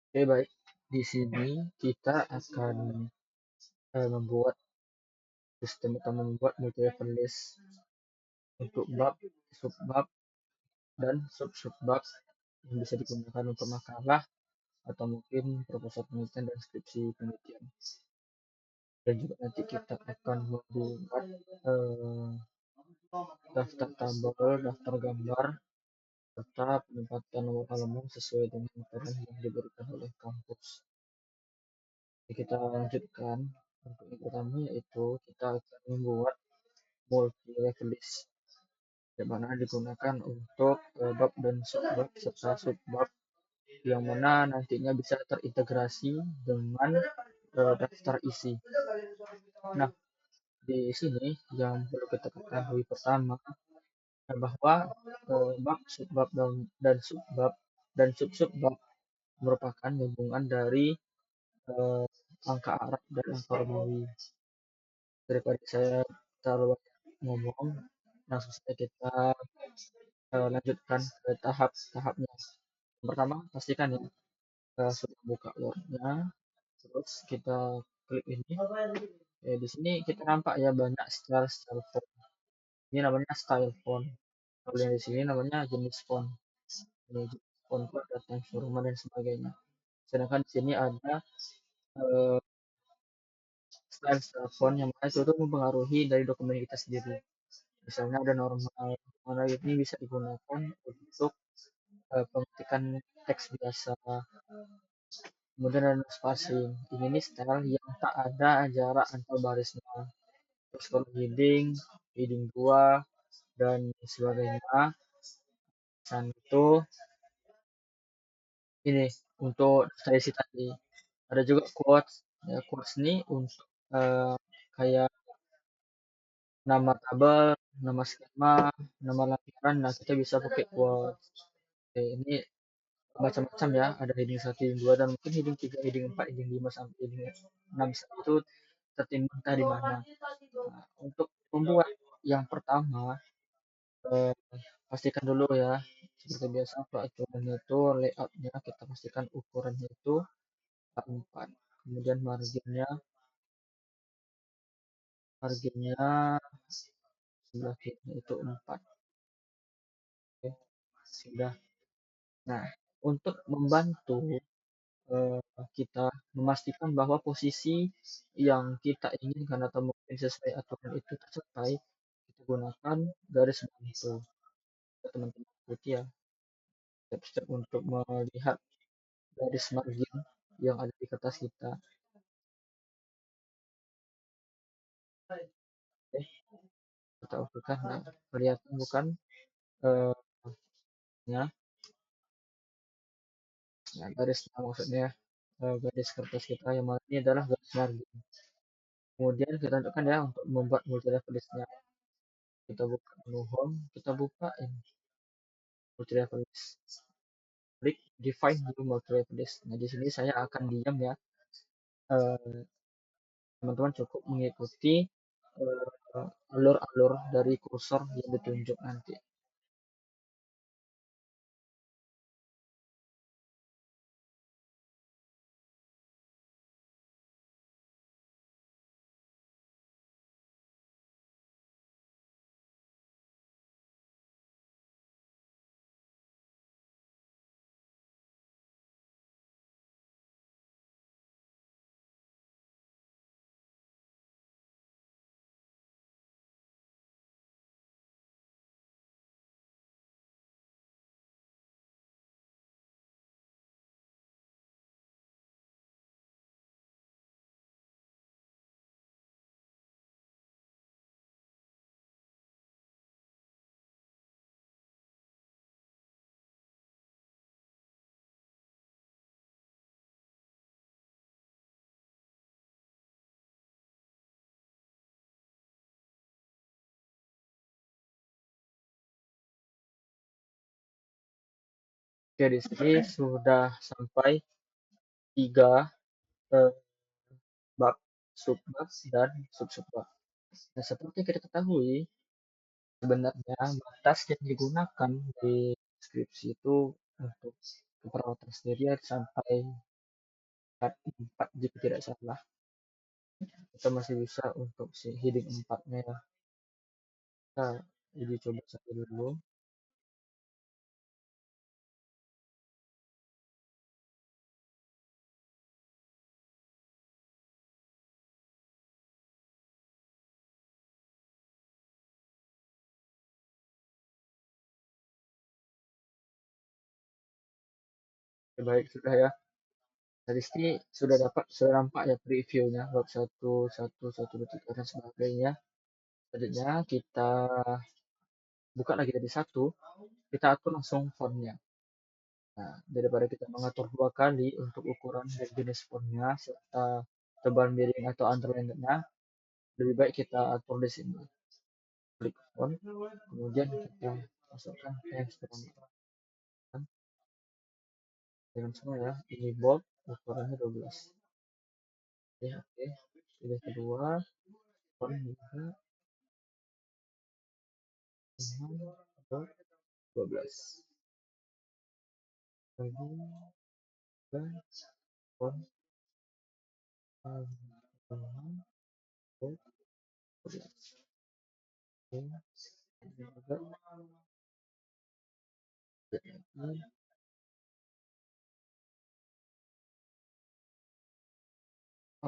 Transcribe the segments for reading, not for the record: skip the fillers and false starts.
Oke, baik. Di sini kita akan membuat sistem atau membuat multi level list untuk bab, subbab, dan sub-subbab yang bisa digunakan untuk makalah atau mungkin proposal penelitian dan skripsi penelitian. Dan juga nanti kita akan membuat eh, daftar tabel, daftar gambar, serta penempatan nomor halaman sesuai dengan aturan yang diberikan oleh kampus. Jadi kita lanjutkan. Untuk yang pertama yaitu kita akan membuat multi level list yang mana digunakan untuk bab dan subbab serta subbab yang mana nantinya bisa terintegrasi dengan daftar isi. Nah, di sini yang perlu kita ketahui pertama bahwa bab, subbab, dan subbab dan sub-subbab merupakan gabungan dari eh, angka Arab dan angka Romawi. Daripada saya terlalu banyak ngomong, langsung saja kita lanjutkan ke tahap-tahapnya. Yang pertama, pastikan ya sudah buka Word-nya, terus kita klik ini. Di sini kita nampak ya banyak style font. Ini namanya style font. Kalau yang di sini namanya jenis font. Ini jenis font ada Times New Roman dan sebagainya. Sedangkan di sini ada eh, style font yang mana itu tuh mempengaruhi dari dokumen kita sendiri. Misalnya ada normal, mana ini bisa digunakan untuk pengetikan teks biasa. Kemudian ada spacing. Ini nih style yang tak ada jarak antar barisnya. Terus kalau heading 2 dan sebagainya. Dan itu ini untuk isi tadi. Ada juga quotes. Ya, quotes ini untuk kayak nama tabel, nama skema, nama lampiran. Nah, kita bisa pakai quotes. Oke, ini macam-macam ya. Ada heading 1, heading 2, dan mungkin heading 3, heading 4, heading 5, sampai heading 6 itu tertimbun entah di mana. Nah, untuk membuat yang pertama, eh, pastikan dulu ya, seperti biasa peraturannya itu layoutnya kita pastikan ukurannya itu A4. Kemudian marginnya sebelah kiri itu 4. Oke, sudah. Nah, untuk membantu kita memastikan bahwa posisi yang kita inginkan atau mungkin sesuai aturan itu tercapai, kita gunakan garis bantu. Teman-teman ikuti ya step-step untuk melihat garis margin yang ada di kertas kita. Oke, kita usulkan. Nah, kelihatan bukan eh, ya, nah, garis maksudnya garis kertas kita yang mana ini adalah garis margin. Kemudian kita tentukan ya untuk membuat multi level listnya. Kita buka menu home, kita buka ini multi level list. Klik define dulu multi level list. Nah, di sini saya akan diam ya. Teman-teman cukup mengikuti alur-alur dari kursor yang ditunjuk nanti. Oke, di sini sudah sampai 3 eh, bab, subbab, dan sub-subbab. Nah, seperti kita ketahui, sebenarnya batas yang digunakan di skripsi itu untuk keperawatan sendiri sampai 4 jika tidak salah. Kita masih bisa untuk si heading 4-nya ya. Kita uji coba saja dulu. Oke, baik, sudah ya. Dari sini sudah nampak ya previewnya bab 1, 1, 1, 2, 3 dan sebagainya. Selanjutnya kita buka lagi dari 1, kita atur langsung fontnya. Nah, daripada kita mengatur 2 kali untuk ukuran dan jenis fontnya serta tebal miring atau underline-nya, lebih baik kita atur di sini. Klik font, kemudian kita masukkan text dengan semua ya. Ini bold, ukurannya 12. Oke. Pilih kedua, font juga 12. Lagi dan font 12.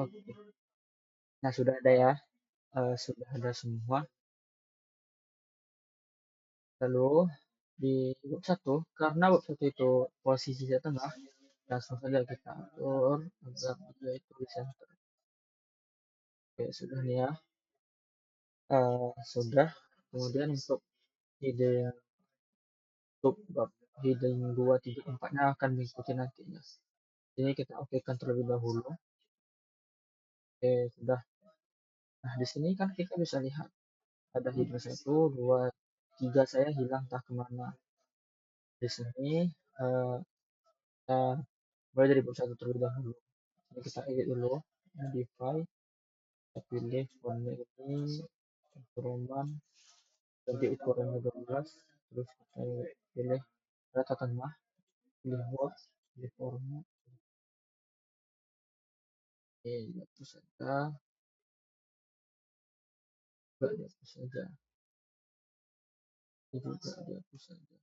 Oke. Nah, sudah ada ya. Sudah ada semua. Lalu di bab 1, karena bab 1 itu posisinya tengah, langsung saja kita atur agar dia itu di center. Oke, sudah nih ya. Sudah. Kemudian untuk ide untuk bab heading 2, 3, 4-nya akan mengikuti nantinya. Ini kita okekan terlebih dahulu. Oke, sudah. Nah, di sini kan kita bisa lihat ada heading 1, 2, 3 saya hilang entah kemana. Di sini kita mulai dari bab 1 terlebih dahulu. Ini kita edit dulu. Modify. Kita pilih fontnya ini Roman. Ganti ukurannya 12. Terus kita pilih data tengah. Pilih bold. Pilih format. Oke, hapus saja. Juga dihapus saja. Ini juga dihapus saja.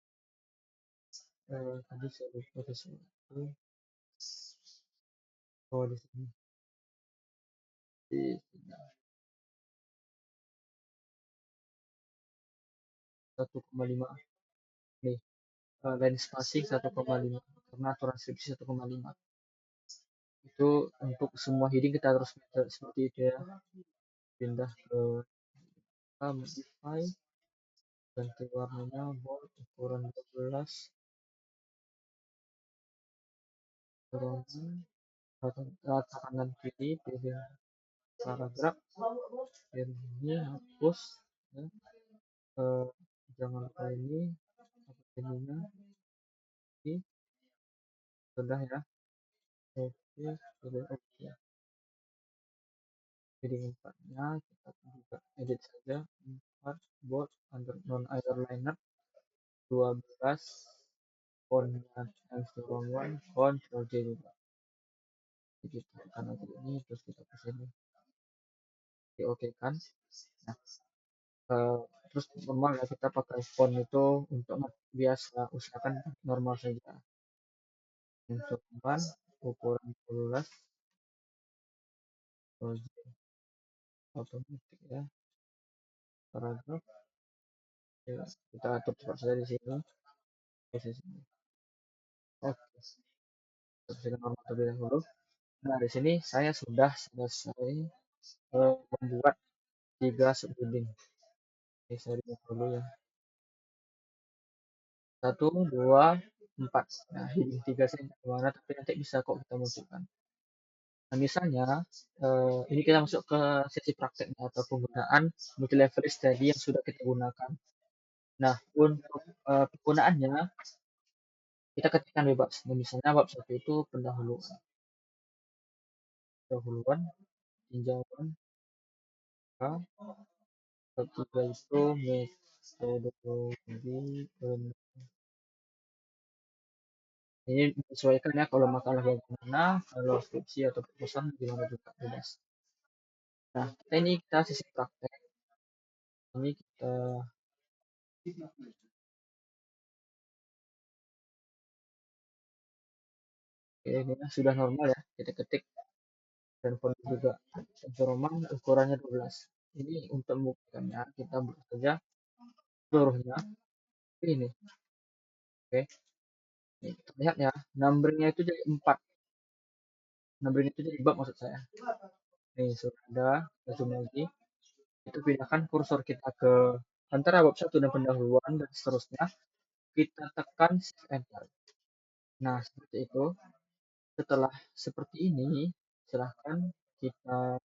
Tadi saya lupa sesuatu. Oh, di sini. Di sini. 1,5 nih. Line spacing 1,5 karena aturan skripsi 1,5. Itu untuk semua heading kita harus seperti itu ya. Pindah ke modify, ganti warnanya bold, ukuran 12, turunan rata kanan kiri, pilih paragraf, ini hapus ya. Jangan lupa ini ininya ini sudah ya. Oke, sudah oke. Jadi 4-nya kita juga edit saja 4 bold under non underliner 12 fontnya times the wrong one, Ctrl J juga. Jadi kita tekan aja ini terus kita ke sini. Oke kan. Nah, terus normal ya kita pakai font itu untuk biasa, usahakan normal saja. Untuk font ukuran 12 otomatis ya. Paragraf ya, kita atur cepat saja di sini. Sini. Oke, bersihkan normal terlebih dahulu. Nah, di sini saya sudah selesai membuat 3 subheading. Oke, saya lihat dulu ya. 1, 2, 4. Nah, heading 3 saya tidak kemana, tapi nanti bisa kok kita munculkan. Nah, misalnya ini kita masuk ke sesi prakteknya atau penggunaan multi level list tadi yang sudah kita gunakan. Nah, untuk penggunaannya kita ketikkan bebas. Nah, misalnya bab 1 itu pendahuluan. Pendahuluan, tinjauan, bab 3 itu metodologi Ini menyesuaikan ya, kalau makalah bagaimana, kalau skripsi atau proposal gimana juga bebas. Nah, kita sisi praktek. Ini kita ini ya, sudah normal ya. Kita ketik dan font juga sensor Roman ukurannya 12. Ini untuk membuktikannya kita buat saja seluruhnya ini. Oke. Ini terlihat ya, numbernya itu jadi 4. Numbernya itu jadi bab maksud saya. Nih sudah ada, kita zoom lagi. Itu pindahkan kursor kita ke antara bab 1 dan pendahuluan dan seterusnya. Kita tekan shift enter. Nah, seperti itu. Setelah seperti ini, silahkan kita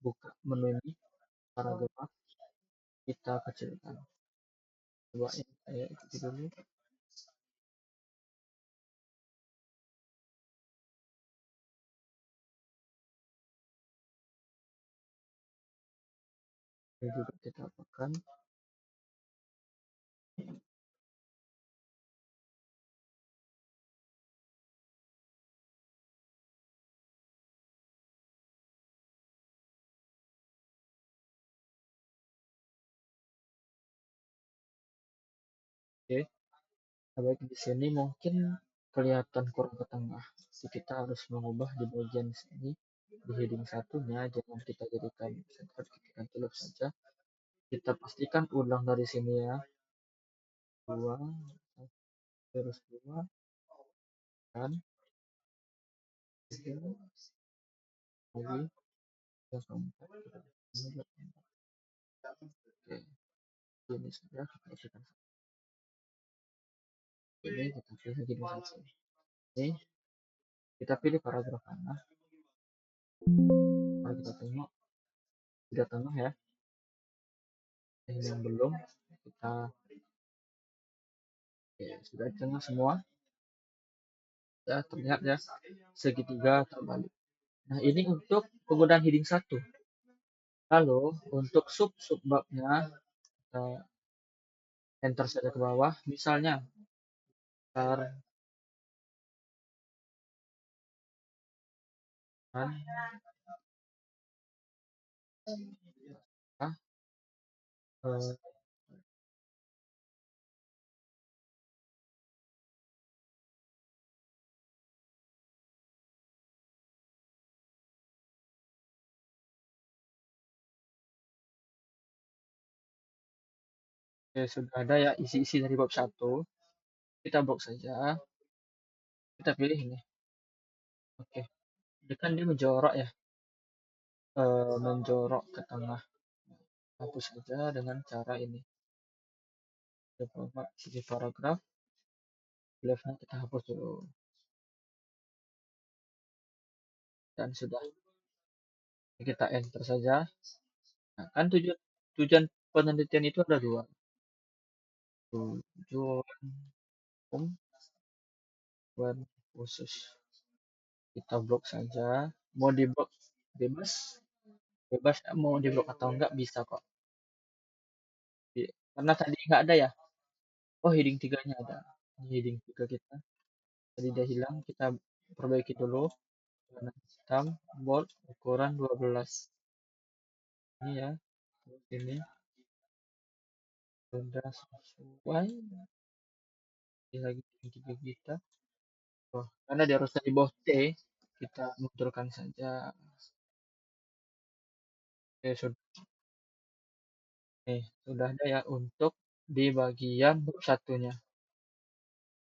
buka menu ini, paragraf, kita kecilkan. Coba ini saya ikuti dulu. Ini juga kita apakan. Oke, baik di sini mungkin kelihatan kurang ke tengah. Jadi kita harus mengubah di bagian sini di heading satunya, jangan kita jadikan center, kita tulis saja. Kita pastikan ulang dari sini ya. 2 terus 2 kan 3 lagi yang keempat oke, ini sudah kita isikan ini, kita pilih lagi satu ini, kita pilih paragraf mana. Kalau kita tengok sudah tengah ya, ini yang belum kita sudah tengah semua ya, terlihat ya segitiga terbalik. Nah, ini untuk penggunaan heading 1. Lalu untuk sub babnya kita enter saja ke bawah, misalnya tar kan eh, sudah ada ya isi-isi dari bab 1. Kita blok saja, kita pilih ini. Oke, jadi kan dia menjorok ya, menjorok ke tengah. Hapus saja dengan cara ini. Format segi paragraf, leftnya kita hapus dulu. Dan sudah, kita enter saja. Nah, kan tujuan penelitian itu ada 2. Tujuan umum dan khusus. Kita blok saja. Mau di blok bebas, bebas mau di blok atau enggak bisa kok. Karena tadi nggak ada ya. Oh, heading 3-nya ada. Ini heading 3 kita. Tadi dia hilang, kita perbaiki dulu. Warna hitam, bold, ukuran 12. Ini ya, ini sudah sesuai. Ini lagi heading 3 kita. Oh, karena dia harus di bawah T, kita munculkan saja. Oke, sudah ada ya untuk di bagian bab satunya.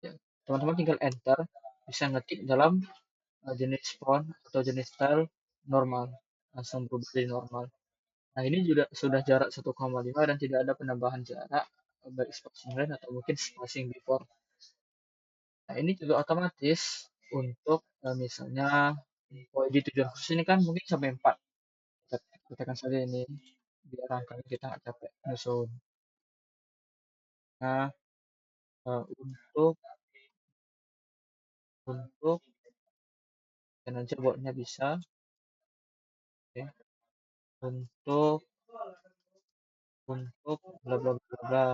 Ya, teman-teman tinggal enter, bisa ngetik dalam jenis font atau jenis style normal, langsung berubah jadi normal. Nah, ini juga sudah jarak 1,5 dan tidak ada penambahan jarak baik spacing line atau mungkin spacing before. Nah, ini juga otomatis untuk misalnya di tujuan khusus ini kan mungkin sampai 4. Kita tekan saja ini biar angkanya kita nggak capek nyusun. Nah, untuk dan aja buatnya bisa, ya. Untuk bla bla bla bla.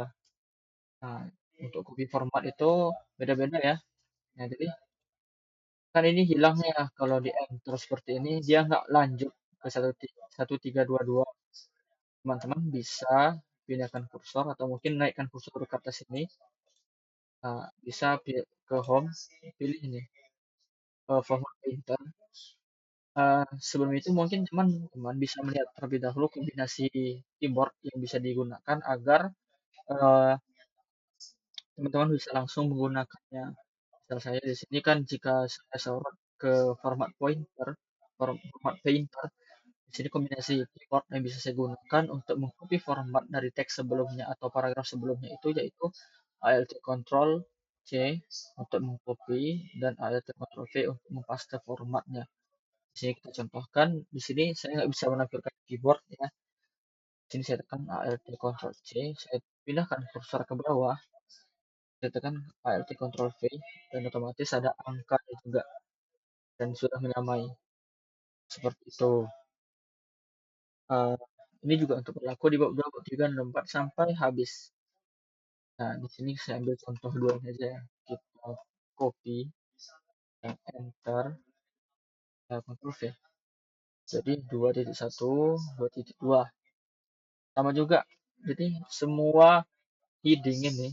Nah, untuk copy format itu beda-beda ya. Nah, jadi Kan ini hilang ya kalau di enter seperti ini dia nggak lanjut ke 1322. Teman-teman bisa pindahkan kursor atau mungkin naikkan kursor ke atas ini. Nah, bisa ke home, pilih ini format painter. Sebelum itu mungkin teman-teman bisa melihat terlebih dahulu kombinasi keyboard yang bisa digunakan agar eh, teman-teman bisa langsung menggunakannya. Misal saya di sini kan jika saya sorot ke format pointer, format painter, di sini kombinasi keyboard yang bisa saya gunakan untuk mengcopy format dari teks sebelumnya atau paragraf sebelumnya itu yaitu Alt Ctrl C untuk mengcopy dan Alt Ctrl V untuk mempaste formatnya. Di sini kita contohkan, di sini saya nggak bisa menampilkan keyboard ya. Di sini saya tekan Alt Ctrl C, saya pindahkan kursor ke bawah, saya tekan Alt Ctrl V dan otomatis ada angka juga dan sudah menyamai seperti itu. Eh, ini juga untuk berlaku di bab 2, bab 3, dan 4 sampai habis. Nah, di sini saya ambil contoh dua aja ya. Kita copy dan enter, Ctrl V. Jadi 2.1, 2.2. Sama juga. Jadi semua heading ini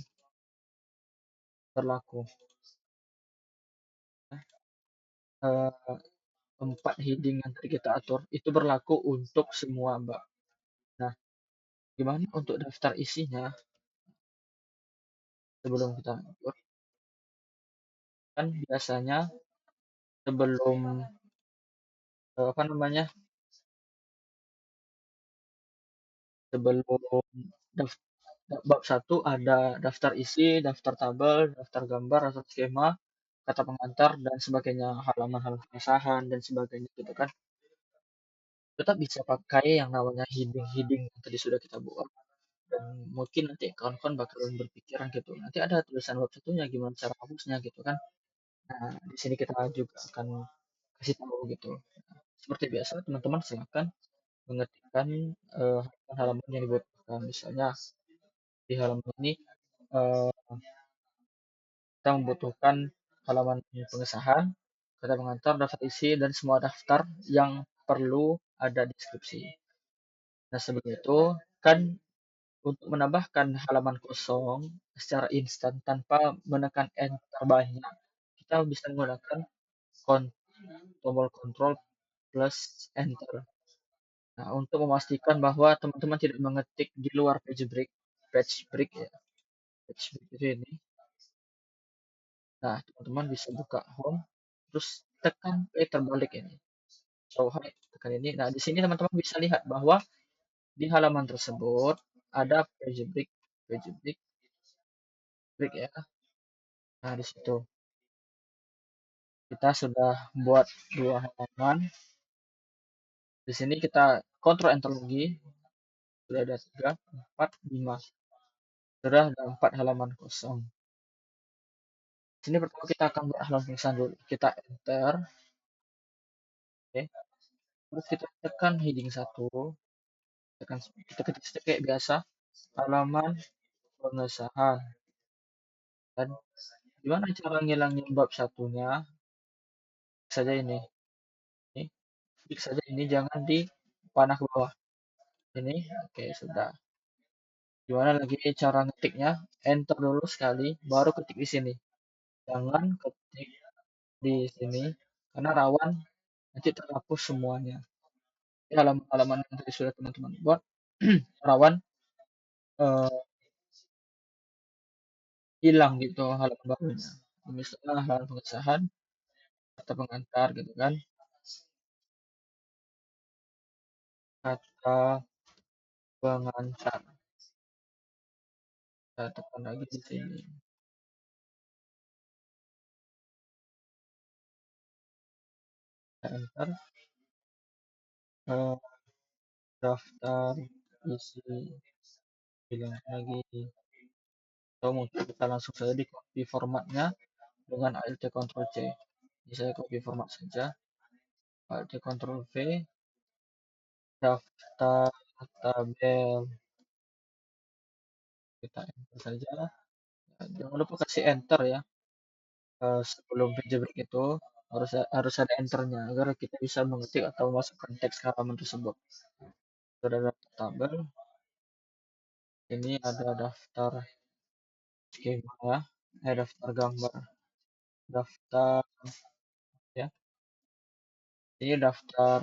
berlaku. Eh, 4 heading yang tadi kita atur itu berlaku untuk semua, Mbak. Nah, gimana untuk daftar isinya sebelum kita atur? Kan biasanya sebelum apa namanya? Sebelum bab 1 ada daftar isi, daftar tabel, daftar gambar atau skema, kata pengantar dan sebagainya, halaman-halaman pengesahan dan sebagainya gitu kan. Tetap bisa pakai yang namanya heading-heading yang tadi sudah kita buat. Dan mungkin nanti kawan-kawan bakalan berpikiran gitu. Nanti ada tulisan bab satunya gimana cara hapusnya gitu kan. Nah, di sini kita juga akan kasih tahu gitu. Nah, seperti biasa teman-teman silakan mengetikkan halaman yang dibutuhkan. Misalnya di halaman ini eh, kita membutuhkan halaman pengesahan, kata pengantar, daftar isi, dan semua daftar yang perlu ada deskripsi. Nah, sebelum itu kan untuk menambahkan halaman kosong secara instan tanpa menekan enter banyak, kita bisa menggunakan tombol control plus enter. Nah, untuk memastikan bahwa teman-teman tidak mengetik di luar page break ya, page break itu ini. Nah, teman-teman bisa buka home, terus tekan P terbalik ini. Show hide, tekan ini. Nah, di sini teman-teman bisa lihat bahwa di halaman tersebut ada page break ya. Nah, di situ kita sudah buat dua halaman. Di sini kita kontrol enter lagi. Sudah ada 3, 4, 5. Sudah ada 4 halaman kosong. Di sini pertama kita akan buat halaman tulisan dulu. Kita enter. Oke. Terus kita tekan heading 1. Kita ketik kayak biasa. Halaman pengesahan. Dan gimana cara ngilangin bab satunya? Klik saja ini. Ini. Klik saja ini, jangan di panah ke bawah. Ini. Oke, sudah. Gimana lagi cara ngetiknya? Enter dulu sekali, baru ketik di sini. Jangan ketik di sini, karena rawan nanti terhapus semuanya. Di halaman-halaman yang tadi sudah teman-teman buat, rawan eh, hilang gitu halaman barunya. Misalnya halaman pengesahan, kata pengantar gitu kan, kata pengantar. Kita tekan lagi di sini. Kita enter. Eh, daftar isi, bilang lagi. Atau mungkin kita langsung saja di copy formatnya dengan Alt Ctrl C. Jadi saya copy format saja. Alt Ctrl V, daftar tabel. Kita enter saja. Jangan lupa kasih enter ya sebelum page break itu. harus harus ada enternya agar kita bisa mengetik atau masukkan teks halaman tersebut. Sudah ada tabel, ini ada daftar skema ya, daftar gambar, daftar ya, ini daftar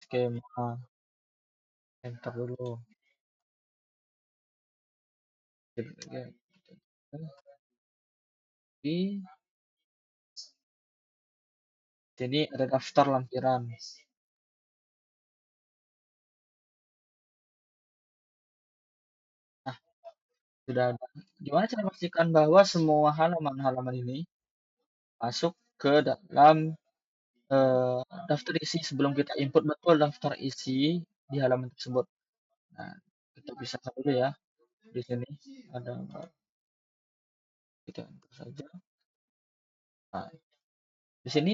skema, enter dulu. Di sini ada daftar lampiran. Nah, sudah ada. Gimana cara memastikan bahwa semua halaman-halaman ini masuk ke dalam eh, daftar isi sebelum kita input betul daftar isi di halaman tersebut. Nah, kita pisahkan dulu ya. Di sini ada kita enter saja. Nah, di sini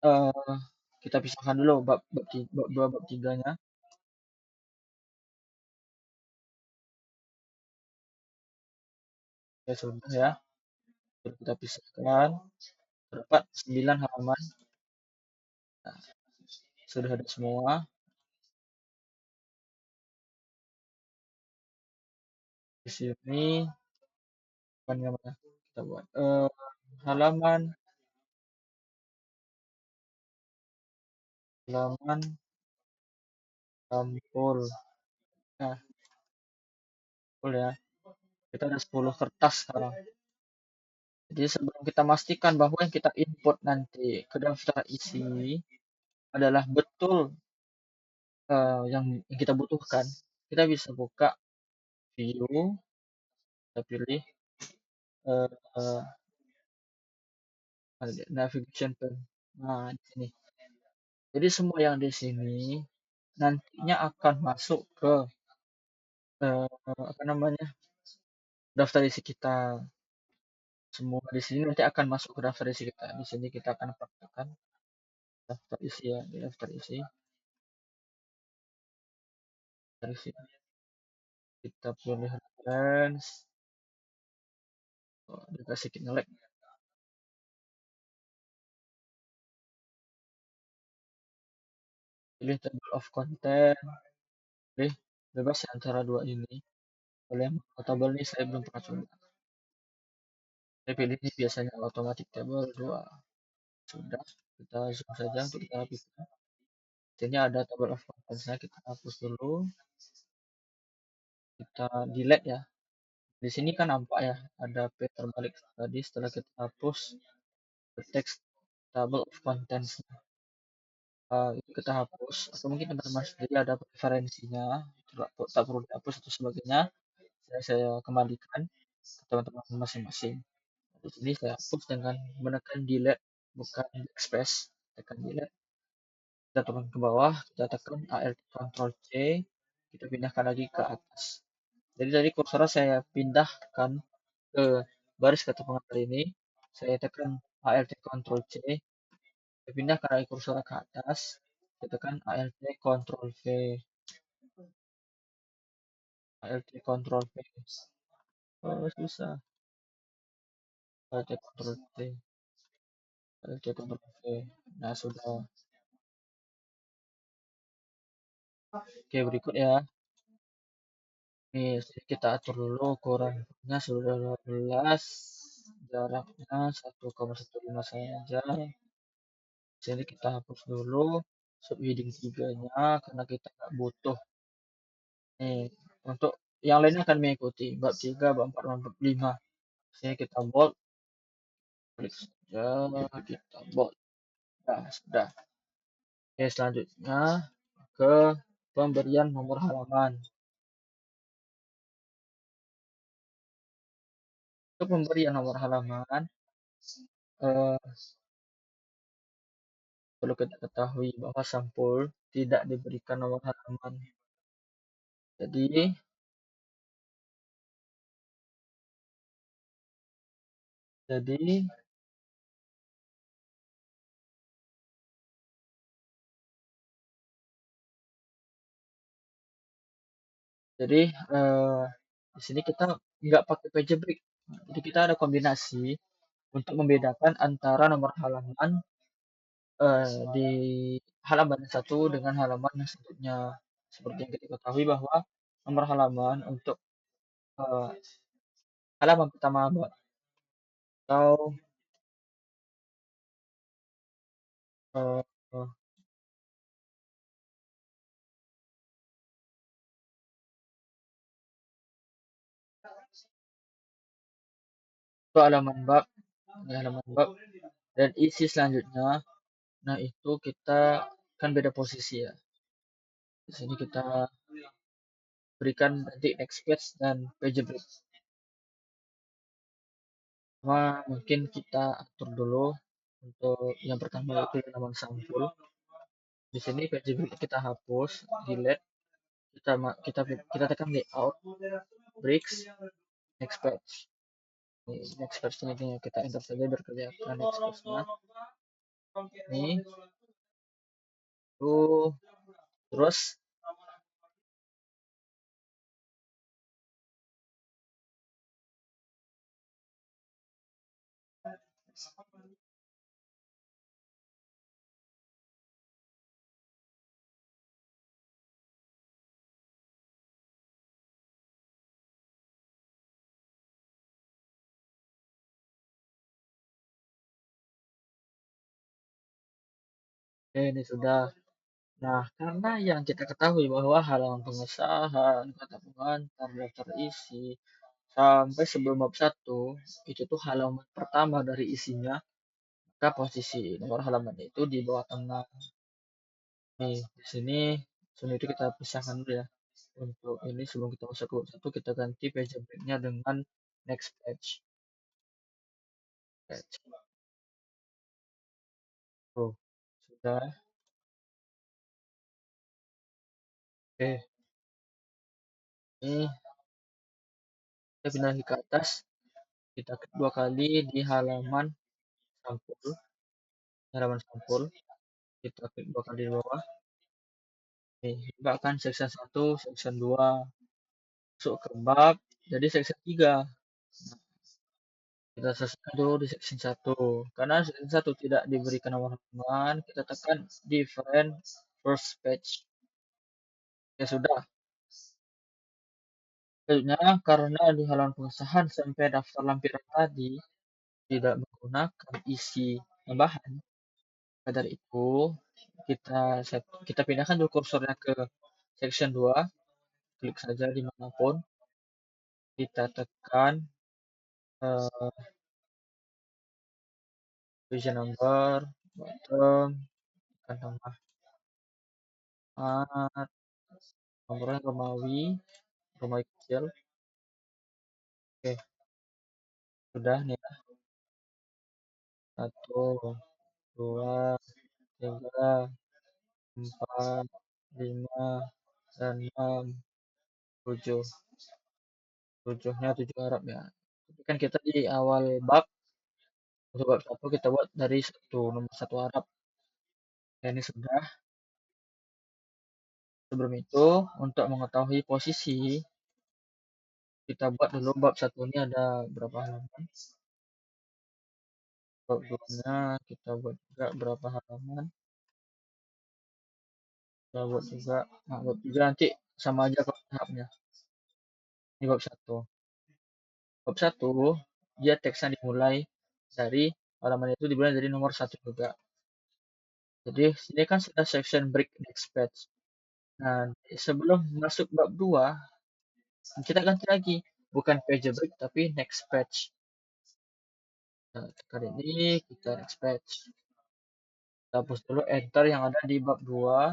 eh, kita pisahkan dulu bab 2 bab 3-nya. Ya sudah ya. Sudah kita pisahkan. Terdapat 9 halaman. Nah, sudah ada semua. Di sini apa namanya? Kita buat halaman halaman sampul. Nah, sampul ya. Kita ada 10 kertas sekarang. Jadi sebelum kita pastikan bahwa yang kita input nanti ke daftar isi adalah betul yang kita butuhkan, kita bisa buka view, kita pilih uh, navigation pen. Nah, di sini. Jadi semua yang di sini nantinya akan masuk ke apa namanya daftar isi kita. Semua di sini nanti akan masuk ke daftar isi kita. Di sini kita akan praktekkan daftar isi ya, di daftar isi. Dari sini kita pilih reference. Oh, dia sedikit nge-lag. Pilih table of content. Pilih bebas ya antara dua ini. Kalau yang tabel ini saya belum pernah coba. Saya pilih ini biasanya automatic table 2. Sudah, kita zoom saja untuk kita hapuskan. Sini ada table of contents-nya, kita hapus dulu. Kita delete ya. Di sini kan nampak ya, ada P terbalik tadi setelah kita hapus teks table of contents. Itu kita hapus atau mungkin teman-teman sendiri ada preferensinya tak perlu dihapus atau sebagainya, saya kembalikan ke teman-teman masing-masing. Di sini saya hapus dengan menekan delete, bukan backspace, tekan delete. Kita turun ke bawah, kita tekan Alt Ctrl C, kita pindahkan lagi ke atas. Jadi tadi kursor saya pindahkan ke baris kata pengantar ini, saya tekan Alt Ctrl C, saya pindahkan lagi kursor ke atas, saya tekan Alt Ctrl V, Alt Ctrl V. Oh, susah. Alt Ctrl V, Alt Ctrl V. Nah, sudah. Oke, berikut ya. Nih, kita atur dulu ukurannya sudah 12, jaraknya 1,15 saja. Sini kita hapus dulu subheading 3-nya karena kita nggak butuh. Nih, untuk yang lainnya akan mengikuti bab 3, bab 4, bab 5. Sini kita bold, klik saja, kita bold. Nah, sudah. Oke, selanjutnya ke pemberian nomor halaman. Untuk pemberian nomor halaman, eh, perlu kita ketahui bahwa sampul tidak diberikan nomor halaman. Jadi, jadi jadi di sini kita nggak pakai page break. Jadi kita ada kombinasi untuk membedakan antara nomor halaman di halaman satu dengan halaman yang selanjutnya. Seperti yang kita ketahui bahwa nomor halaman untuk eh, halaman pertama atau eh, eh, itu halaman bab dan isi selanjutnya. Nah, itu kita kan beda posisi ya. Di sini kita berikan nanti next page dan page break. Cuma mungkin kita atur dulu untuk yang pertama itu halaman sampul. Di sini page break kita hapus, delete, kita tekan layout, breaks, next page. Next page ini kita enter saja biar kelihatan next page-nya. Ini tuh terus ini sudah. Nah, karena yang kita ketahui bahwa halaman pengesahan, kata pengantar, daftar isi, sampai sebelum bab 1, itu tuh halaman pertama dari isinya, maka posisi nomor halaman itu di bawah tengah. Nih, di sini itu kita pisahkan dulu ya. Untuk ini sebelum kita masuk ke bab 1, kita ganti page break-nya dengan next page. Oh, sudah. Oke, ini kita pindah ke atas. Kita klik 2 kali di sampul, halaman sampul. Kita klik 2 kali di bawah. Nih, buka section 1, section 2, masuk ke bab, jadi section 3. Kita selesaikan dulu di section 1. Karena section 1 tidak diberikan nomor halaman, kita tekan different first page. Ya sudah. Selanjutnya, karena di halaman pengesahan sampai daftar lampiran tadi tidak menggunakan isi tambahan, maka dari itu kita kita pindahkan dulu kursornya ke section 2, klik saja dimanapun, kita tekan page number, bottom, tekan tambah mat, nomornya Romawi kecil. Oke, sudah nih ya. 1, 2, 3, 4, 5, dan 6, 7. 7-nya 7 Arab ya. Tapi kan kita di awal bab, untuk bab 1 kita buat dari nomor 1 Arab. Ya, ini sudah. Sebelum itu, untuk mengetahui posisi, kita buat dulu bab 1 ini ada berapa halaman. Bab 2-nya kita buat juga berapa halaman. Kita buat juga, nah, bab 3 nanti sama aja kok tahapnya. Ini bab 1. Bab 1, dia teksnya dimulai dari halaman itu dimulai dari nomor 1 juga. Jadi sini kan sudah section break next page. Nah, sebelum masuk bab 2, kita ganti lagi. Bukan page break, tapi next page. Nah, kali ini kita next page. Kita hapus dulu enter yang ada di bab 2.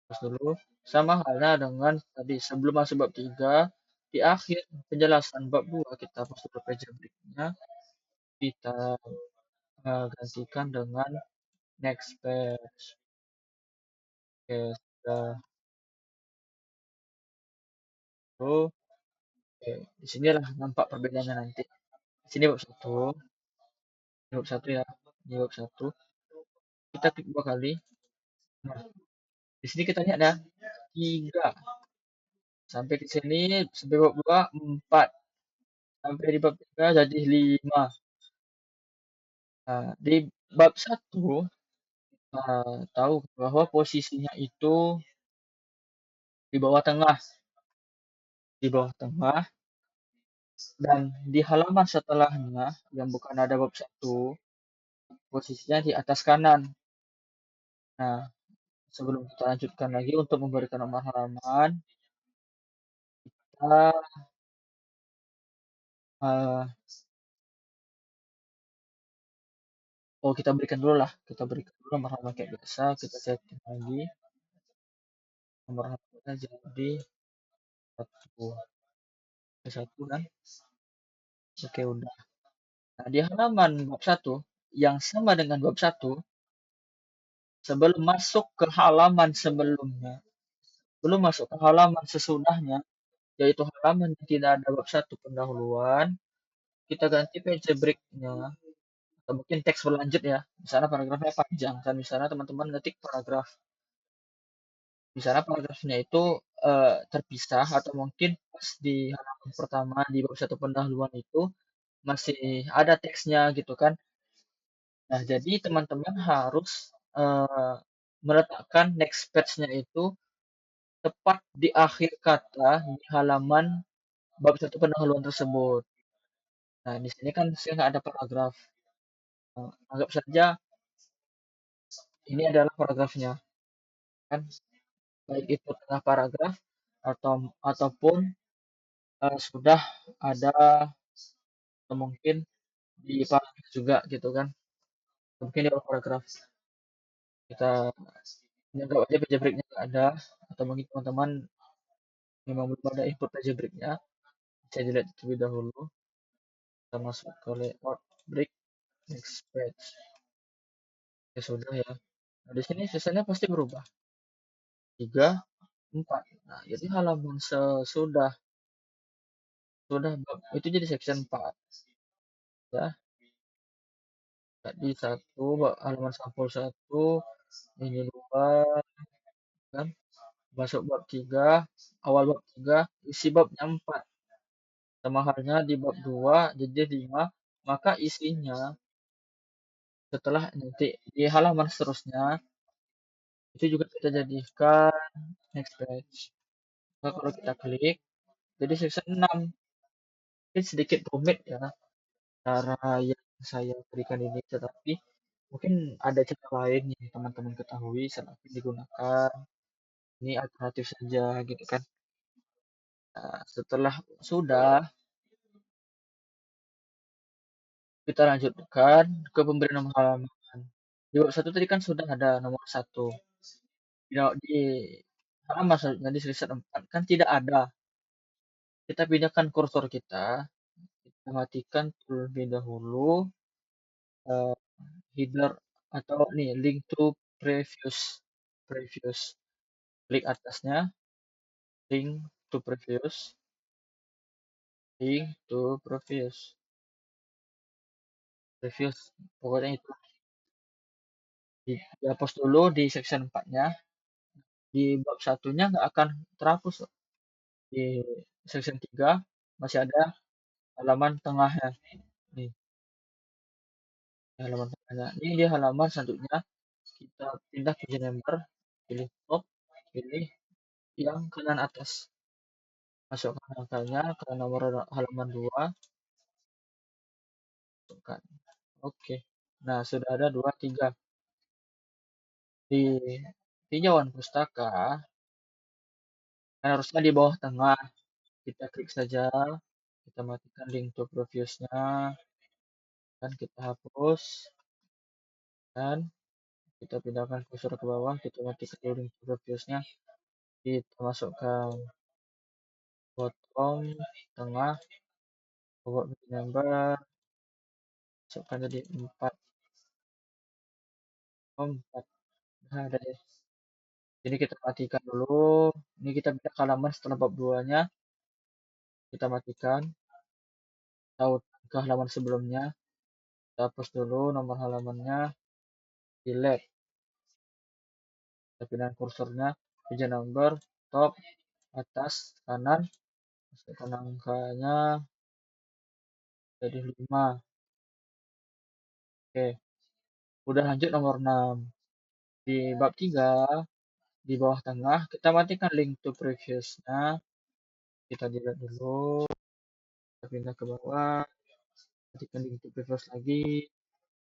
Hapus dulu. Sama halnya dengan tadi sebelum masuk bab 3, di akhir penjelasan bab 2, kita hapus dulu page break-nya. Kita gantikan dengan next page. Oke, sudah. Oke, di sinilah nampak perbedaannya nanti. Di sini bab 1. Ini bab 1 ya. Ini bab 1. Kita klik 2 kali. Nah, di sini kita lihat ada 3. Sampai di sini sampai bab 2 4. Sampai di bab 3 jadi 5. Nah, di bab satu tahu bahwa posisinya itu di bawah tengah, di bawah tengah, dan di halaman setelahnya yang bukan ada bab satu, posisinya di atas kanan. Nah, sebelum kita lanjutkan lagi untuk memberikan nomor halaman, kita eh, kita berikan dulu lah, kita berikan dulu nomor halaman kayak biasa, kita setting lagi nomor halamannya jadi satu, satu kan? Oke udah. Nah, di halaman bab satu yang sama dengan bab satu, sebelum masuk ke halaman sebelumnya, belum masuk ke halaman sesudahnya, yaitu halaman yang tidak ada bab satu pendahuluan, kita ganti page break-nya atau mungkin teks berlanjut ya. Di sana paragrafnya panjang kan, di sana teman-teman ngetik paragraf. Di sana paragrafnya itu terpisah atau mungkin pas di halaman pertama di bab satu pendahuluan itu masih ada teksnya gitu kan. Nah, jadi teman-teman harus meletakkan next page-nya itu tepat di akhir kata di halaman bab satu pendahuluan tersebut. Nah, di sini kan saya nggak ada paragraf. Anggap saja ini adalah paragrafnya, kan? Baik itu tengah paragraf ataupun sudah ada atau mungkin di paragraf juga gitu kan. Mungkin di awal paragraf kita anggap aja page break-nya nggak ada atau mungkin teman-teman memang belum ada input page break-nya, bisa dilihat terlebih dahulu. Kita masuk ke layout break next page. Ya sudah ya. Nah, di sini sisanya pasti berubah. 3, 4. Nah, jadi halaman sesudah sudah bab itu jadi section 4 ya. Tadi satu halaman sampul 1 ini 2 kan. Masuk bab 3, awal bab 3 isi babnya 4. Sama halnya di bab 2 jadi 5, maka isinya setelah nanti di halaman seterusnya itu juga kita jadikan next page. Nah, kalau kita klik jadi section 6. Ini sedikit rumit ya cara yang saya berikan ini, tetapi mungkin ada cara lain yang teman-teman ketahui silahkan digunakan. Ini alternatif saja gitu kan. Nah, setelah sudah kita lanjutkan ke pemberian nomor halaman. Di bab satu tadi kan sudah ada nomor satu. Di halaman selanjutnya di section 4 kan tidak ada. Kita pindahkan kursor kita matikan terlebih dahulu eh, header atau nih link to previous klik atasnya link to previous pokoknya itu dihapus dulu di section 4-nya. Di bab satunya nggak akan terhapus. Di section 3 masih ada halaman tengahnya nih, halaman tengahnya ini. Di halaman selanjutnya kita pindah ke number, pilih top, pilih yang kanan atas, masukkan angkanya ke nomor halaman 2, masukkan. Oke. Nah, sudah ada 2, 3. Di tinjauan pustaka, kan harusnya di bawah tengah. Kita klik saja, kita matikan link to previous-nya, dan kita hapus, dan kita pindahkan kursor ke bawah, kita matikan link to previous-nya, kita masukkan bottom, tengah, forward number, masukkan jadi 4. Oh, 4. Nah, ada deh. Jadi kita matikan dulu. Ini kita pindah ke halaman setelah bab 2-nya. Kita matikan. Tahu ke halaman sebelumnya. Kita hapus dulu nomor halamannya. Delete. Kita pindah kursornya. Page number. Top. Atas. Kanan. Masukkan angkanya. Jadi 5. Oke, udah lanjut nomor 6. Di bab 3, di bawah tengah, kita matikan link to previous-nya. Kita delete dulu, kita pindah ke bawah, matikan link to previous lagi,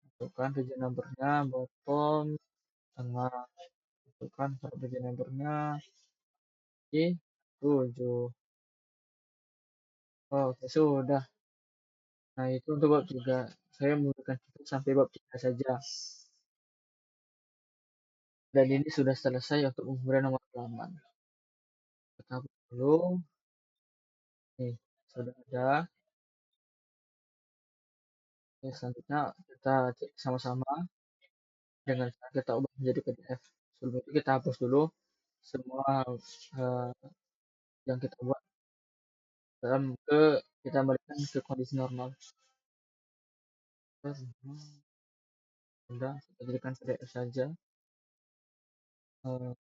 masukkan region number-nya, bottom, tengah, masukkan region number-nya, di 7. Oke, sudah. Nah, itu untuk bab 3. Saya menggunakan cukup sampai bab 3 saja. Dan ini sudah selesai untuk pemberian nomor halaman. Kita hapus dulu. Nih, sudah ada. Oke, selanjutnya kita cek sama-sama dengan cara kita ubah menjadi PDF. Sebelum itu kita hapus dulu semua eh, yang kita buat dalam kita balikan ke kondisi normal. Sudah, kita jadikan PDF saja. Eh,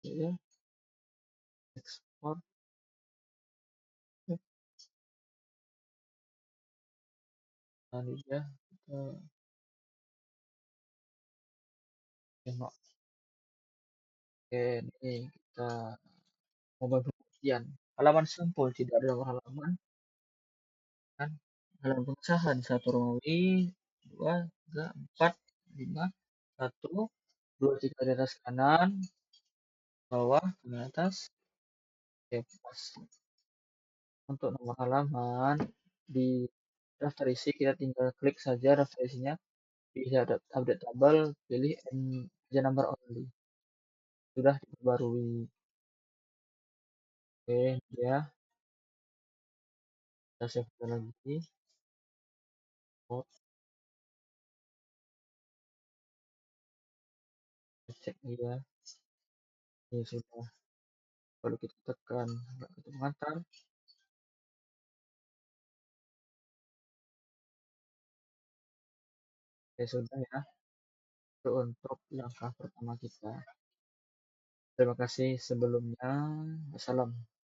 ya, ekspor. Lalu ya, kita tengok. Oke, ini kita mau pembuktian. Halaman sampul tidak ada nomor halaman. Kan? Halaman pengesahan 1 Romawi, 2, 3, 4, 5, 1, 2, 3 di atas kanan, bawah, kanan atas. Oke, pas. Untuk nomor halaman di daftar isi kita tinggal klik saja daftar isinya, bisa update tabel, pilih add number only. Sudah diperbarui. Oke, ya. Kita save lagi. Oh, cek ya. Ini sudah. Kalau kita tekan nggak ketemu antar. Oke, sudah ya. Itu untuk langkah pertama kita. Terima kasih sebelumnya. Wassalam.